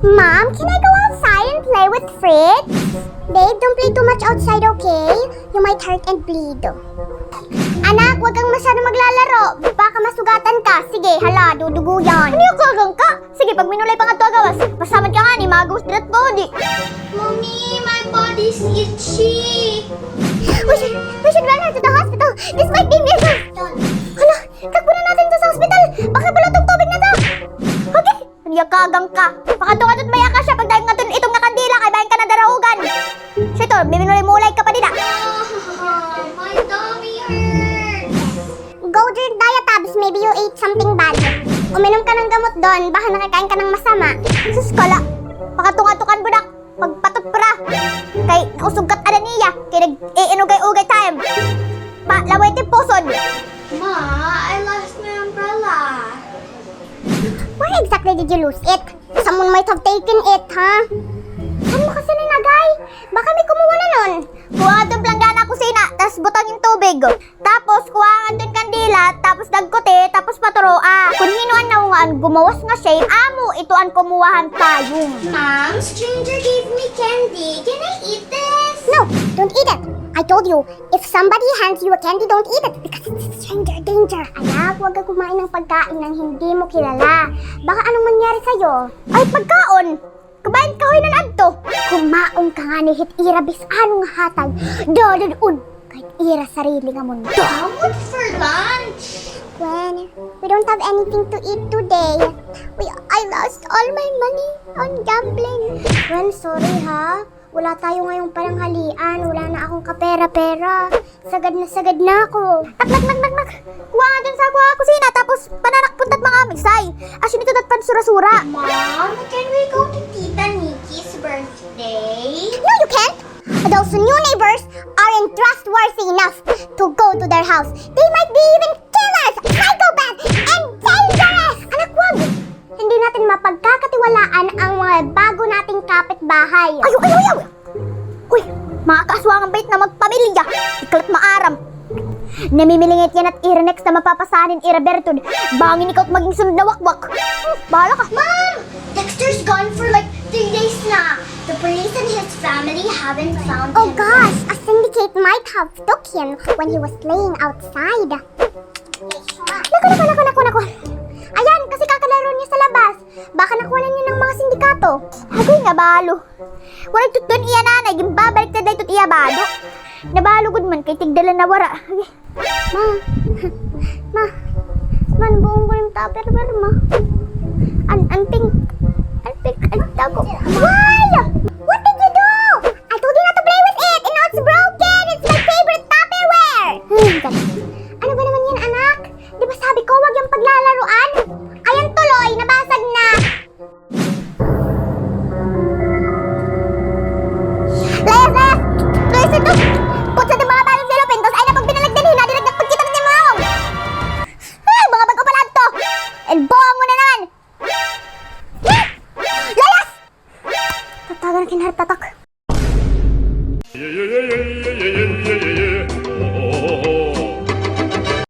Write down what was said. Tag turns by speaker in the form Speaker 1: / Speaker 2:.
Speaker 1: Mom, can I go outside and play with Fritz? Babe, don't play too much outside, okay? You might hurt and bleed. Anak, huwag kang masyado maglalaro. Baka masugatan ka. Sige, hala, dudugo yan. Ano yung kagang ka? Sige, pag minulay pa nga ito agawas, pasamad ka nga ni magos dirat body.
Speaker 2: Mommy, my body's itchy.
Speaker 1: We should run her to the hospital. This might be measles. Hala, takbo na natin to sa hospital. Baka balotong tubig na to. Okay. Ano kagang ka? Baka doon at maya ka siya pag dahil nga itong nga kandila kay bayan ka na darahugan. Sito, biminulay-mulay ka pa din
Speaker 2: My tummy hurts.
Speaker 1: Go drink Diatabs, maybe you ate something bad. Uminom ka ng gamot doon, baka nakakain ka ng masama. Sus, kala. Baka tunga-tukan budak. Magpatot pra. Kay usog kat ada niya. Kay nag-iinugay-ugay time. Laway ti pusod.
Speaker 2: Ma, I lost my umbrella.
Speaker 1: Where exactly did you lose it? Someone might have taken it, ha? Saan mo kasi ninagay? Baka may kumuha na nun. Kuha nga doon planggana kusina, tapos butang yung tubig. Tapos kuha nga doon kandila, tapos dagkote, tapos paturoa. Kung hinuan na ungaan, gumawas nga shape, amo, ito ang kumuhahan payong.
Speaker 2: Mom, stranger gave me candy. Can I eat this?
Speaker 1: No, don't eat it. I told you, if somebody hands you a candy, don't eat it because it's stranger danger. Anak, huwag ka kumain ng pagkain ng hindi mo kilala. Baka anong mangyari sa'yo? Ay, pagkaon! Kabayan ka hoy ng adto. Kumaong ka nga ni hit irabis anong hatag. Dodod kahit ira sarili nga mundo.
Speaker 2: Mom, what's for lunch?
Speaker 1: When we don't have anything to eat today. I lost all my money on gambling. Well, sorry ha. Wala tayo ngayong palanghalian. Wala na akong kapera-pera. Sagad na ako. Nak. Kuha nga dun sa kusina. Tapos pananakpuntat mga amisay. Asyo nito dat pansura-sura.
Speaker 2: Mom, can we go to Tita Nikki's birthday?
Speaker 1: No, you can't. Those new neighbors aren't trustworthy enough to go to their house. They might be even killers, psychopaths, and dangerous! Anak, wag! Hindi natin mapagkakatiwalaan ang mga bago nating kapitbahay. Ayaw! Uy, mga kaaswangang bait na magpamilya. Ikalat maaram. Namimilingit yan at iranex na mapapasanin irabertod. Bangin ikaw at maging sunod na wakwak. Bahala ka.
Speaker 2: Mom, Dexter's gone for like 3 days now. The police and his family haven't found
Speaker 1: Oh
Speaker 2: him.
Speaker 1: gosh, a syndicate might have took him when he was playing outside. Naku. Ayan, kasi kakalaro niya sa labas. Baka nakuha niya ng mga sindikato. Hagoy nga balo. Walang tutun iya nanay, gimbabalik na dahil tut iya balo. Nabalugod man kay tigdalan na wara. Ma, buong ko yung tupperware, ma. Anping, tago. Why? What did you do? I told you not to play with it, and now it's broken. It's my favorite tupperware. Ano ba naman yan, anak? Di ba sabi ko, wag yung paglalaruan? Ayan tuloy, nabasag na. Layas! Layas ito! Putsa ng mga bagong silupin, tapos ay na pag binalagdan, hinadinagdag pagkita ng timahong! Ay, mga bago-palad to! Elbowang mo na naman! Layas! Tatagan na kinartatak.